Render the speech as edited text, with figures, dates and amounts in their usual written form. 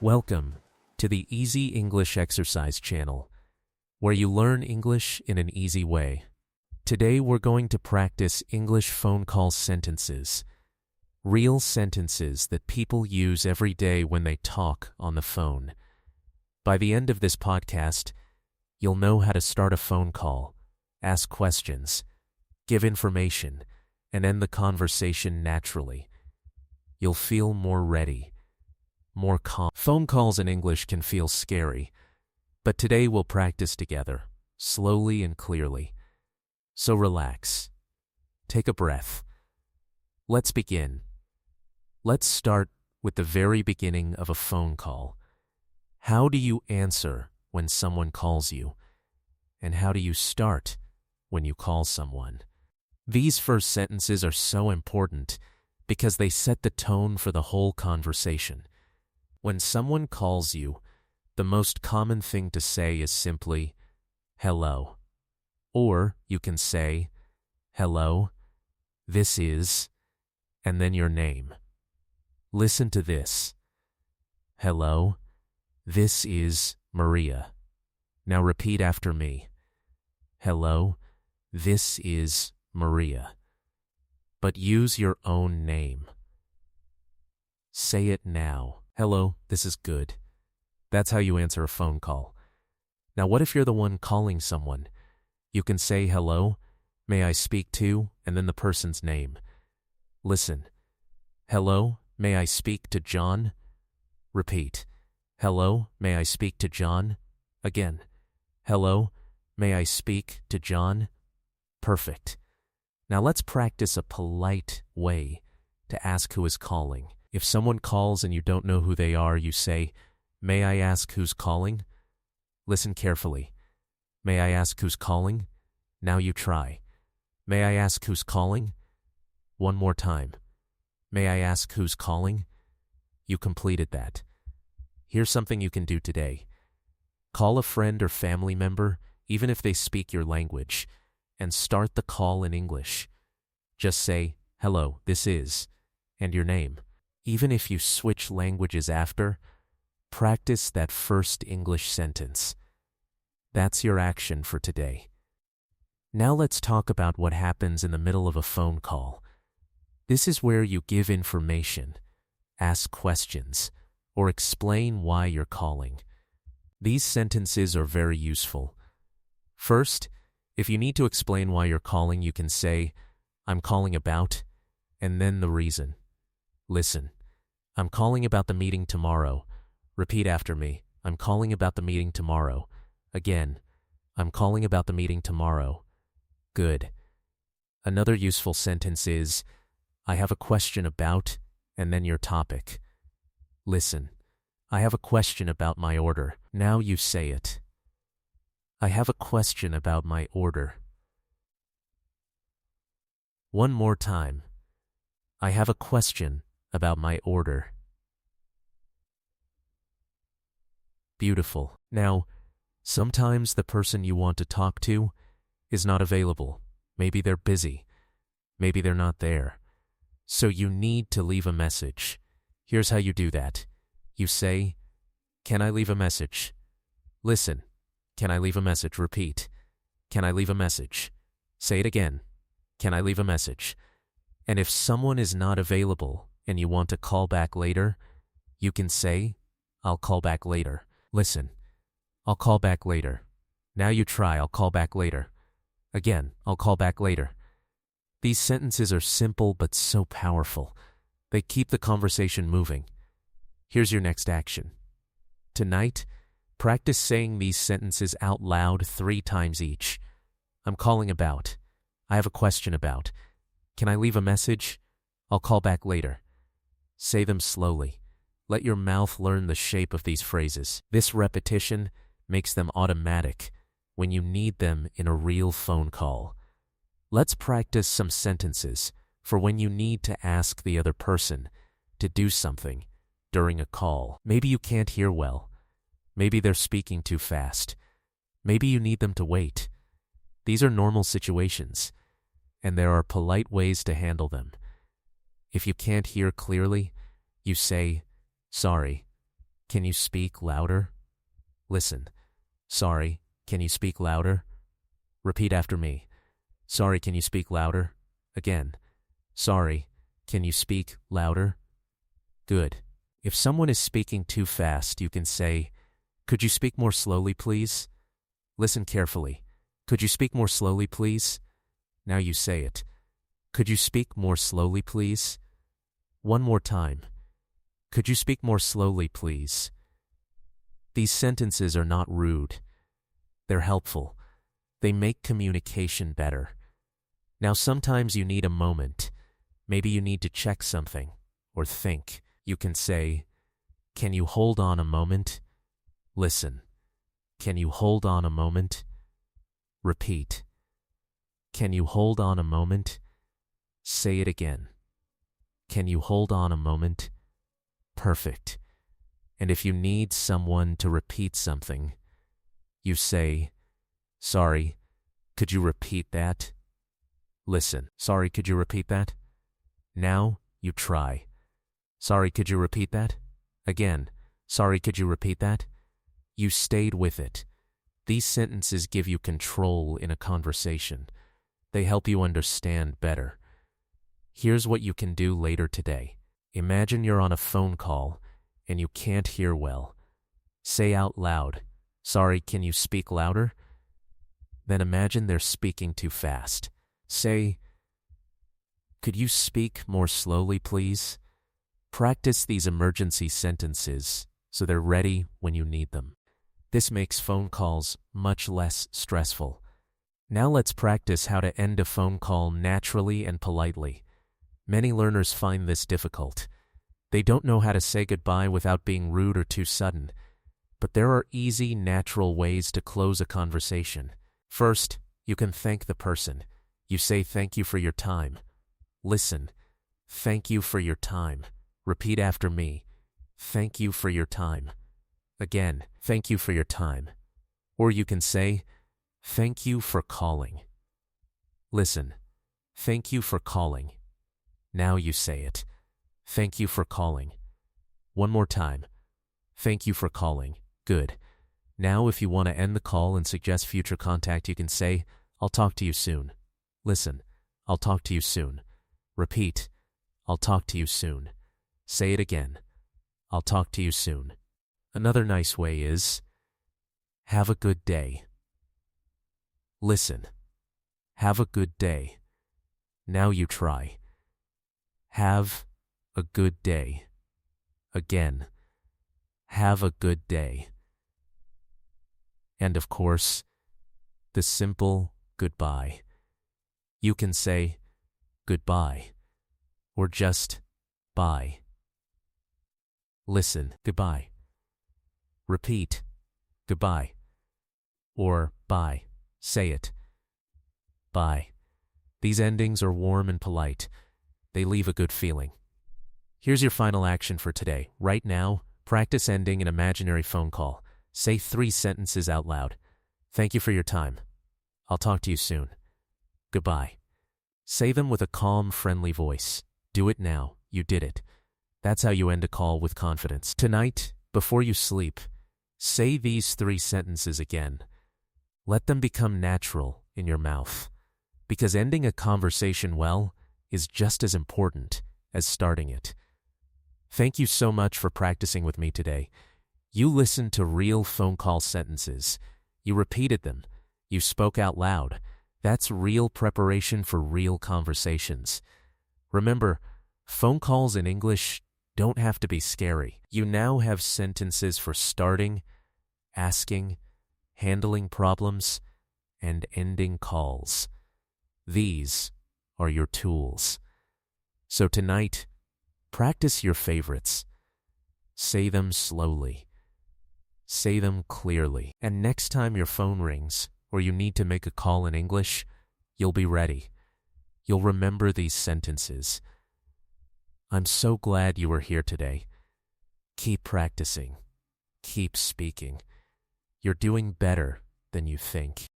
Welcome to the Easy English Exercise channel, where you learn English in an easy way. Today we're going to practice English phone call sentences, real sentences that people use every day when they talk on the phone. By the end of this podcast, you'll know how to start a phone call, ask questions, give information, and end the conversation naturally. You'll feel more ready, more calm. Phone calls in English can feel scary, but today we'll practice together, slowly and clearly. So relax. Take a breath. Let's begin. Let's start with the very beginning of a phone call. How do you answer when someone calls you? And how do you start when you call someone? These first sentences are so important because they set the tone for the whole conversation. When someone calls you, the most common thing to say is simply, hello. Or you can say, hello, this is, and then your name. Listen to this. Hello, this is Maria. Now repeat after me. Hello, this is Maria. But use your own name. Say it now. Hello, this is good. That's how you answer a phone call. Now what if you're the one calling someone? You can say, hello, may I speak to, and then the person's name. Listen. Hello, may I speak to John? Repeat. Hello, may I speak to John? Again. Hello, may I speak to John? Perfect. Now let's practice a polite way to ask who is calling. If someone calls and you don't know who they are, you say, may I ask who's calling? Listen carefully. May I ask who's calling? Now you try. May I ask who's calling? One more time. May I ask who's calling? You completed that. Here's something you can do today. Call a friend or family member, even if they speak your language, and start the call in English. Just say, hello, this is, and your name. Even if you switch languages after, practice that first English sentence. That's your action for today. Now let's talk about what happens in the middle of a phone call. This is where you give information, ask questions, or explain why you're calling. These sentences are very useful. First, if you need to explain why you're calling, you can say, I'm calling about, and then the reason. Listen, I'm calling about the meeting tomorrow. Repeat after me. I'm calling about the meeting tomorrow. Again, I'm calling about the meeting tomorrow. Good. Another useful sentence is, I have a question about, and then your topic. Listen, I have a question about my order. Now you say it. I have a question about my order. One more time. I have a question about my order. Beautiful. Now, sometimes the person you want to talk to is not available. Maybe they're busy. Maybe they're not there. So you need to leave a message. Here's how you do that. You say, can I leave a message? Listen. Can I leave a message? Repeat. Can I leave a message? Say it again. Can I leave a message? And if someone is not available and you want to call back later, you can say, I'll call back later. Listen. I'll call back later. Now you try, I'll call back later. Again, I'll call back later. These sentences are simple but so powerful. They keep the conversation moving. Here's your next action. Tonight, practice saying these sentences out loud 3 times each. I'm calling about. I have a question about. Can I leave a message? I'll call back later. Say them slowly. Let your mouth learn the shape of these phrases. This repetition makes them automatic when you need them in a real phone call. Let's practice some sentences for when you need to ask the other person to do something during a call. Maybe you can't hear well. Maybe they're speaking too fast. Maybe you need them to wait. These are normal situations, and there are polite ways to handle them. If you can't hear clearly, you say, sorry, can you speak louder? Listen. Sorry, can you speak louder? Repeat after me. Sorry, can you speak louder? Again. Sorry, can you speak louder? Good. If someone is speaking too fast, you can say, could you speak more slowly, please? Listen carefully. Could you speak more slowly, please? Now you say it. Could you speak more slowly, please? One more time. Could you speak more slowly, please? These sentences are not rude. They're helpful. They make communication better. Now sometimes you need a moment. Maybe you need to check something or think. You can say, can you hold on a moment? Listen. Can you hold on a moment? Repeat. Can you hold on a moment? Say it again. Can you hold on a moment? Perfect. And if you need someone to repeat something, you say, sorry, could you repeat that? Listen. Sorry, could you repeat that? Now you try. Sorry, could you repeat that? Again. Sorry, could you repeat that? You stayed with it. These sentences give you control in a conversation. They help you understand better. Here's what you can do later today. Imagine you're on a phone call and you can't hear well. Say out loud, sorry, can you speak louder? Then imagine they're speaking too fast. Say, could you speak more slowly, please? Practice these emergency sentences so they're ready when you need them. This makes phone calls much less stressful. Now let's practice how to end a phone call naturally and politely. Many learners find this difficult. They don't know how to say goodbye without being rude or too sudden. But there are easy, natural ways to close a conversation. First, you can thank the person. You say thank you for your time. Listen. Thank you for your time. Repeat after me. Thank you for your time. Again, thank you for your time. Or you can say, thank you for calling. Listen. Thank you for calling. Now you say it. Thank you for calling. One more time. Thank you for calling. Good. Now if you want to end the call and suggest future contact, you can say, I'll talk to you soon. Listen. I'll talk to you soon. Repeat. I'll talk to you soon. Say it again. I'll talk to you soon. Another nice way is, have a good day. Listen. Have a good day. Now you try. Have a good day. Again. Have a good day. And of course, the simple goodbye. You can say goodbye or just bye. Listen, goodbye. Repeat, goodbye. Or bye. Say it. Bye. These endings are warm and polite. They leave a good feeling. Here's your final action for today. Right now, practice ending an imaginary phone call. Say 3 sentences out loud. Thank you for your time. I'll talk to you soon. Goodbye. Say them with a calm, friendly voice. Do it now. You did it. That's how you end a call with confidence. Tonight, before you sleep, say these 3 sentences again. Let them become natural in your mouth. Because ending a conversation well is just as important as starting it. Thank you so much for practicing with me today. You listened to real phone call sentences. You repeated them. You spoke out loud. That's real preparation for real conversations. Remember, phone calls in English don't have to be scary. You now have sentences for starting, asking, handling problems, and ending calls. These are your tools. So tonight, practice your favorites. Say them slowly. Say them clearly. And next time your phone rings or you need to make a call in English, you'll be ready. You'll remember these sentences. I'm so glad you were here today. Keep practicing. Keep speaking. You're doing better than you think.